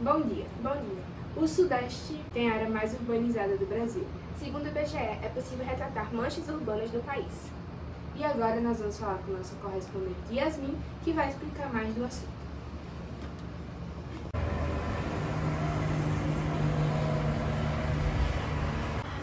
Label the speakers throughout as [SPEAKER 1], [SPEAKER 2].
[SPEAKER 1] Bom dia. O Sudeste tem a área mais urbanizada do Brasil. Segundo o IBGE, é possível retratar manchas urbanas do país. E agora nós vamos falar com a nossa correspondente Yasmin, que vai explicar mais do assunto.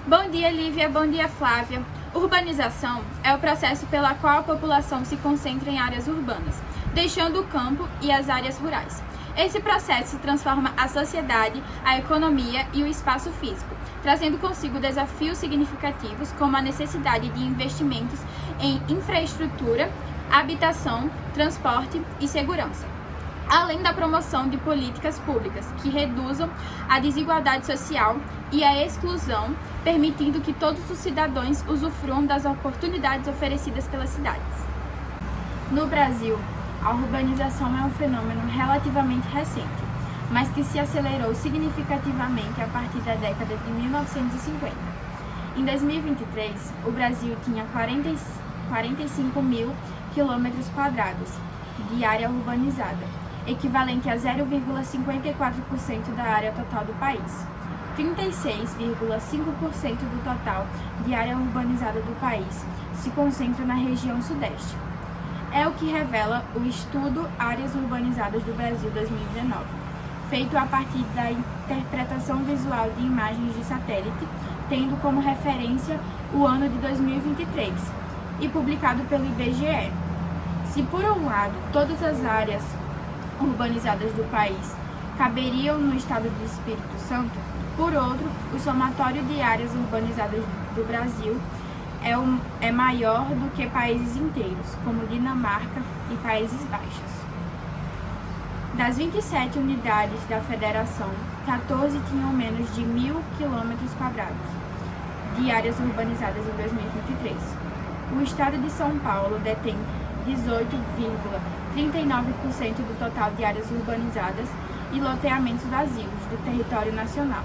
[SPEAKER 2] Bom dia, Lívia. Bom dia, Flávia. Urbanização é o processo pela qual a população se concentra em áreas urbanas, deixando o campo e as áreas rurais. Esse processo transforma a sociedade, a economia e o espaço físico, trazendo consigo desafios significativos como a necessidade de investimentos em infraestrutura, habitação, transporte e segurança, além da promoção de políticas públicas que reduzam a desigualdade social e a exclusão, permitindo que todos os cidadãos usufruam das oportunidades oferecidas pelas cidades. No Brasil, a urbanização é um fenômeno relativamente recente, mas que se acelerou significativamente a partir da década de 1950. Em 2023, o Brasil tinha 45 mil quilômetros quadrados de área urbanizada, equivalente a 0,54% da área total do país. 36,5% do total de área urbanizada do país se concentra na região sudeste. É o que revela o estudo Áreas Urbanizadas do Brasil 2019, feito a partir da interpretação visual de imagens de satélite, tendo como referência o ano de 2023, e publicado pelo IBGE. Se por um lado todas as áreas urbanizadas do país caberiam no estado do Espírito Santo, por outro, o somatório de áreas urbanizadas do Brasil é maior do que países inteiros, como Dinamarca e Países Baixos. Das 27 unidades da federação, 14 tinham menos de 1.000 quilômetros quadrados de áreas urbanizadas em 2023. O estado de São Paulo detém 18,39% do total de áreas urbanizadas e loteamentos vazios do território nacional,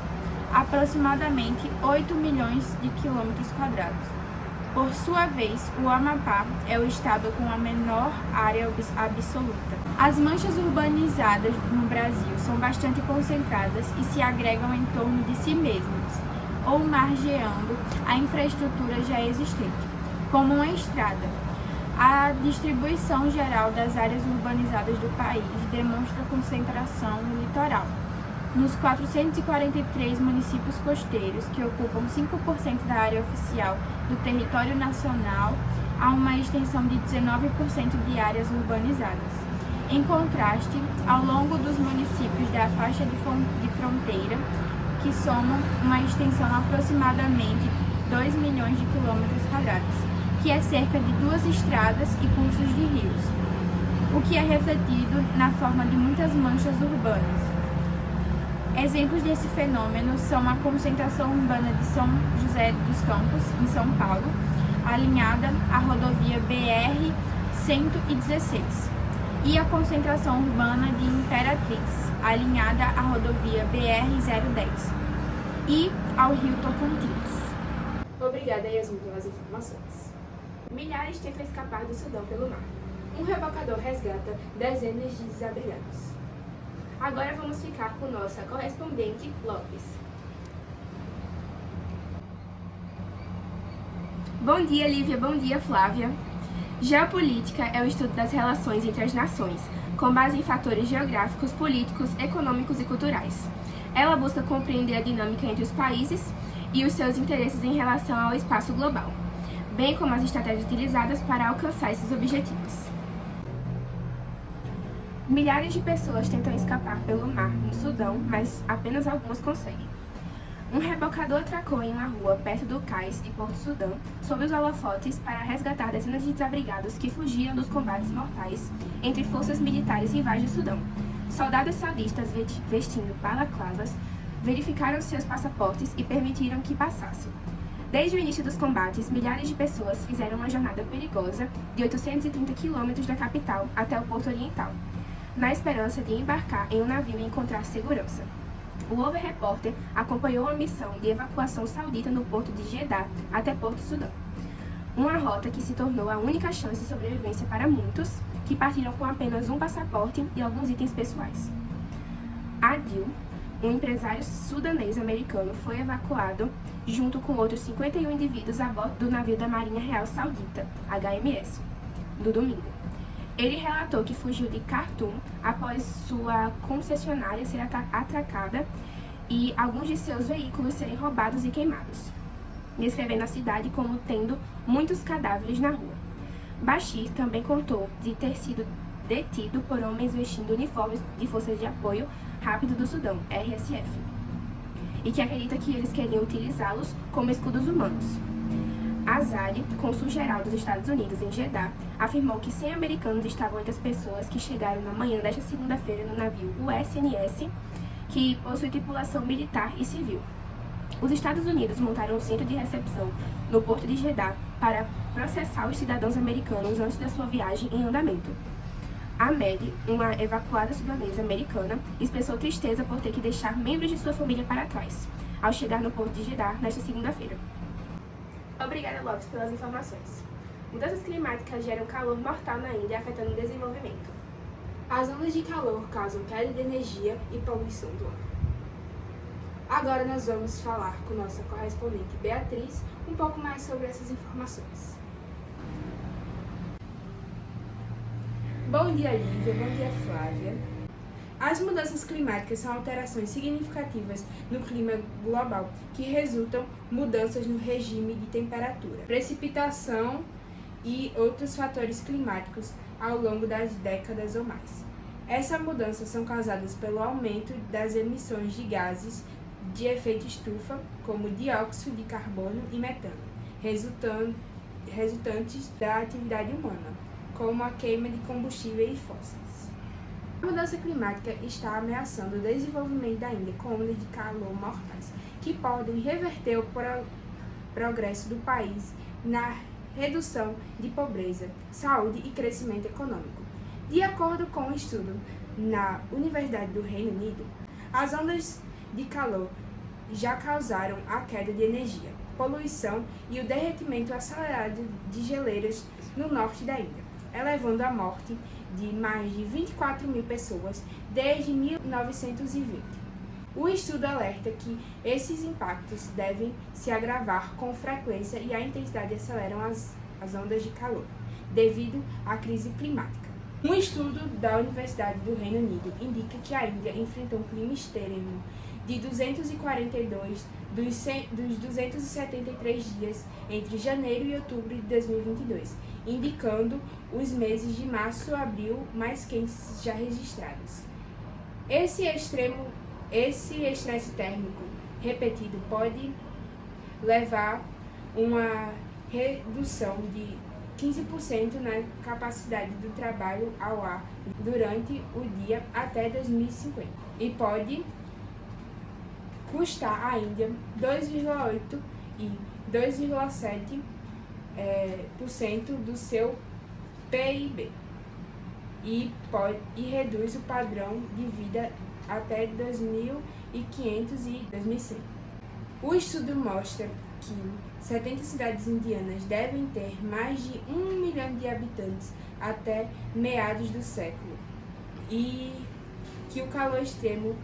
[SPEAKER 2] aproximadamente 8 milhões de quilômetros quadrados. Por sua vez, o Amapá é o estado com a menor área absoluta. As manchas urbanizadas no Brasil são bastante concentradas e se agregam em torno de si mesmas, ou margeando a infraestrutura já existente, como uma estrada. A distribuição geral das áreas urbanizadas do país demonstra concentração no litoral. Nos 443 municípios costeiros, que ocupam 5% da área oficial do território nacional, há uma extensão de 19% de áreas urbanizadas. Em contraste, ao longo dos municípios da faixa de fronteira, que somam uma extensão aproximadamente 2 milhões de quilômetros quadrados, que é cerca de 2 estradas e cursos de rios, o que é refletido na forma de muitas manchas urbanas. Exemplos desse fenômeno são a concentração urbana de São José dos Campos, em São Paulo, alinhada à rodovia BR-116, e a concentração urbana de Imperatriz, alinhada à rodovia BR-010, e ao rio Tocantins.
[SPEAKER 1] Obrigada, Yasmin, pelas informações. Milhares tentam escapar do Sudão pelo mar. Um rebocador resgata dezenas de desabrigados. Agora vamos ficar com nossa correspondente Lopes.
[SPEAKER 3] Bom dia, Lívia. Bom dia, Flávia. Geopolítica é o estudo das relações entre as nações, com base em fatores geográficos, políticos, econômicos e culturais. Ela busca compreender a dinâmica entre os países e os seus interesses em relação ao espaço global, bem como as estratégias utilizadas para alcançar esses objetivos. Milhares de pessoas tentam escapar pelo mar no Sudão, mas apenas algumas conseguem. Um rebocador atracou em uma rua perto do cais de Porto Sudão, sob os holofotes, para resgatar dezenas de desabrigados que fugiam dos combates mortais entre forças militares rivais do Sudão. Soldados saudistas vestindo balaclavas verificaram seus passaportes e permitiram que passassem. Desde o início dos combates, milhares de pessoas fizeram uma jornada perigosa de 830 quilômetros da capital até o Porto Oriental, na esperança de embarcar em um navio e encontrar segurança. O Over Repórter acompanhou a missão de evacuação saudita no porto de Jeddah até Porto Sudão, uma rota que se tornou a única chance de sobrevivência para muitos, que partiram com apenas um passaporte e alguns itens pessoais. Adil, um empresário sudanês americano foi evacuado junto com outros 51 indivíduos a bordo do navio da Marinha Real Saudita, HMS, no domingo. Ele relatou que fugiu de Khartoum após sua concessionária ser atracada e alguns de seus veículos serem roubados e queimados, descrevendo a cidade como tendo muitos cadáveres na rua. Bashir também contou de ter sido detido por homens vestindo uniformes de Forças de Apoio Rápido do Sudão, RSF, e que acredita que eles queriam utilizá-los como escudos humanos. Azali, cônsul-geral dos Estados Unidos em Jeddah, afirmou que 100 americanos estavam entre as pessoas que chegaram na manhã desta segunda-feira no navio USNS, que possui tripulação militar e civil. Os Estados Unidos montaram um centro de recepção no porto de Jeddah para processar os cidadãos americanos antes da sua viagem em andamento. Ahmed, uma evacuada sudanesa americana, expressou tristeza por ter que deixar membros de sua família para trás, ao chegar no porto de Jeddah nesta segunda-feira.
[SPEAKER 1] Obrigada, Lopes, pelas informações. Mudanças climáticas geram calor mortal na Índia, afetando o desenvolvimento. As ondas de calor causam queda de energia e poluição do ar. Agora nós vamos falar com nossa correspondente Beatriz um pouco mais sobre essas informações. Bom dia, Lívia. Bom dia, Flávia. As mudanças climáticas são alterações significativas no clima global que resultam mudanças no regime de temperatura, precipitação e outros fatores climáticos ao longo das décadas ou mais. Essas mudanças são causadas pelo aumento das emissões de gases de efeito estufa, como dióxido de carbono e metano, resultantes da atividade humana, como a queima de combustíveis fósseis. A mudança climática está ameaçando o desenvolvimento da Índia com ondas de calor mortais, que podem reverter o progresso do país na redução de pobreza, saúde e crescimento econômico. De acordo com um estudo na Universidade do Reino Unido, as ondas de calor já causaram a queda de energia, poluição e o derretimento acelerado de geleiras no norte da Índia, elevando a morte de mais de 24 mil pessoas desde 1920. O estudo alerta que esses impactos devem se agravar com frequência e a intensidade aceleram as ondas de calor, devido à crise climática. Um estudo da Universidade do Reino Unido indica que a Índia enfrentou um clima extremo de 242 dos 273 dias entre janeiro e outubro de 2022, indicando os meses de março a abril mais quentes já registrados. Esse estresse térmico repetido pode levar uma redução de 15% na capacidade do trabalho ao ar durante o dia até 2050 e pode custar à Índia 2,8% e 2,7% do seu PIB e reduz o padrão de vida até 2.500 e 2100. O estudo mostra que 70 cidades indianas devem ter mais de 1 milhão de habitantes até meados do século e que o calor extremo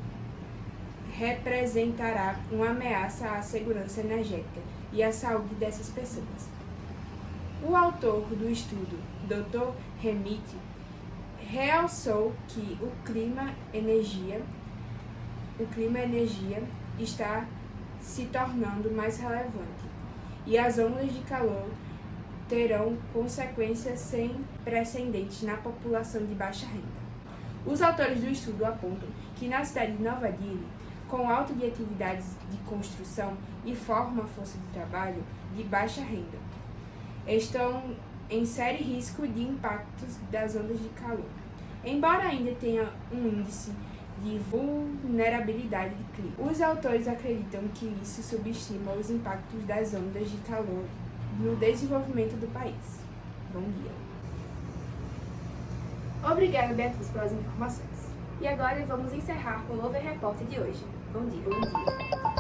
[SPEAKER 1] representará uma ameaça à segurança energética e à saúde dessas pessoas. O autor do estudo, Dr. Remit, realçou que o clima energia está se tornando mais relevante e as ondas de calor terão consequências sem precedentes na população de baixa renda. Os autores do estudo apontam que na cidade de Nova Delhi, com alta de atividades de construção e forma força de trabalho de baixa renda, estão em sério risco de impactos das ondas de calor. Embora ainda tenha um índice de vulnerabilidade de clima, os autores acreditam que isso subestima os impactos das ondas de calor no desenvolvimento do país. Bom dia. Obrigada, Beatriz, pelas informações. E agora vamos encerrar com o Over Repórter de hoje. Bom dia. Bom dia.